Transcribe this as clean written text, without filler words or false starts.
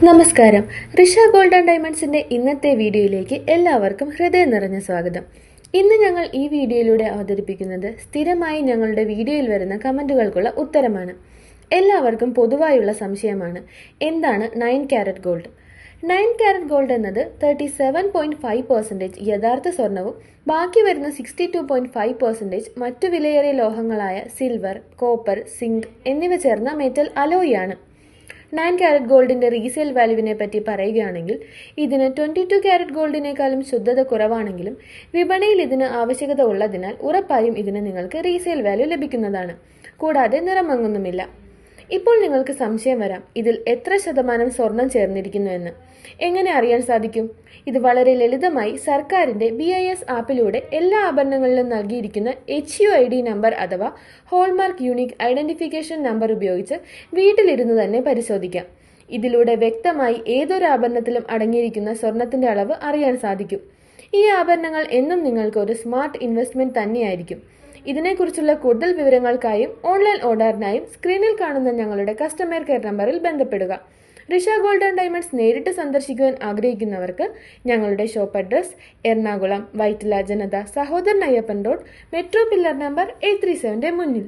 നമസ്കാരം. Risha gold and ഡയമണ്ട്സിന്റെ ഇന്നത്തെ വീഡിയോയിലേക്ക് എല്ലാവർക്കും ഹൃദയം നിറഞ്ഞ സ്വാഗതം. ഇന്ന് ഞങ്ങൾ ഈ വീഡിയോയിലൂടെ അവതരിപ്പിക്കുന്നത് സ്ഥിരമായി ഞങ്ങളുടെ വീഡിയോയിൽ വരുന്ന കമന്റുകൾക്കുള്ള ഉത്തരമാണ്. എല്ലാവർക്കും പൊതുവായുള്ള സംശയമാണ്, എന്താണ് 9 കാരറ്റ് ഗോൾഡ്? 9 കാരറ്റ് ഗോൾഡ് എന്നത് 37.5% യഥാർത്ഥ സ്വർണവും ബാക്കി വരുന്ന 62.5% മറ്റു വിലയേറിയ ലോഹങ്ങളായ സിൽവർ, കോപ്പർ, സിങ്ക് എന്നിവ ചേർന്ന മെറ്റൽ അലോയാണ്. 9 കാരറ്റ് ഗോൾഡിന്റെ റീസെയിൽ വാല്യൂവിനെ പറ്റി പറയുകയാണെങ്കിൽ ഇതിന് 22 കാരറ്റ് ഗോൾഡിനേക്കാളും ശുദ്ധത കുറവാണെങ്കിലും വിപണിയിൽ ഇതിന് ആവശ്യകത ഉള്ളതിനാൽ ഉറപ്പായും ഇതിന് നിങ്ങൾക്ക് റീസെയിൽ വാല്യൂ ലഭിക്കുന്നതാണ്. കൂടാതെ നിറമങ്ങുന്നുമില്ല. ഇപ്പോൾ നിങ്ങൾക്ക് സംശയം വരാം, ഇതിൽ എത്ര ശതമാനം സ്വർണം ചേർന്നിരിക്കുന്നു എന്ന്. എങ്ങനെ അറിയാൻ സാധിക്കും? ഇത് വളരെ ലളിതമായി സർക്കാരിന്റെ BIS ആപ്പിലൂടെ എല്ലാ ആഭരണങ്ങളിലും നൽകിയിരിക്കുന്ന HUID നമ്പർ അഥവാ ഹോൾമാർക്ക് യൂണിക് ഐഡന്റിഫിക്കേഷൻ നമ്പർ ഉപയോഗിച്ച് വീട്ടിലിരുന്ന് തന്നെ പരിശോധിക്കാം. ഇതിലൂടെ വ്യക്തമായി ഏതൊരു ആഭരണത്തിലും അടങ്ങിയിരിക്കുന്ന സ്വർണത്തിന്റെ അളവ് അറിയാൻ സാധിക്കും. ഈ ആഭരണങ്ങൾ എന്നും നിങ്ങൾക്ക് ഒരു സ്മാർട്ട് ഇൻവെസ്റ്റ്മെന്റ് തന്നെയായിരിക്കും. ഇതിനെക്കുറിച്ചുള്ള കൂടുതൽ വിവരങ്ങൾക്കായും ഓൺലൈൻ ഓർഡറിനായും സ്ക്രീനിൽ കാണുന്ന ഞങ്ങളുടെ കസ്റ്റമർ കെയർ നമ്പറിൽ ബന്ധപ്പെടുക. ഋഷ ഗോൾഡ് ആൻഡ് ഡയമണ്ട്സ് നേരിട്ട് സന്ദർശിക്കുവാൻ ആഗ്രഹിക്കുന്നവർക്ക് ഞങ്ങളുടെ ഷോപ്പ് അഡ്രസ് എറണാകുളം വൈറ്റില ജനത Sahodaran Ayyappan road, metro pillar number 837 മുന്നിൽ.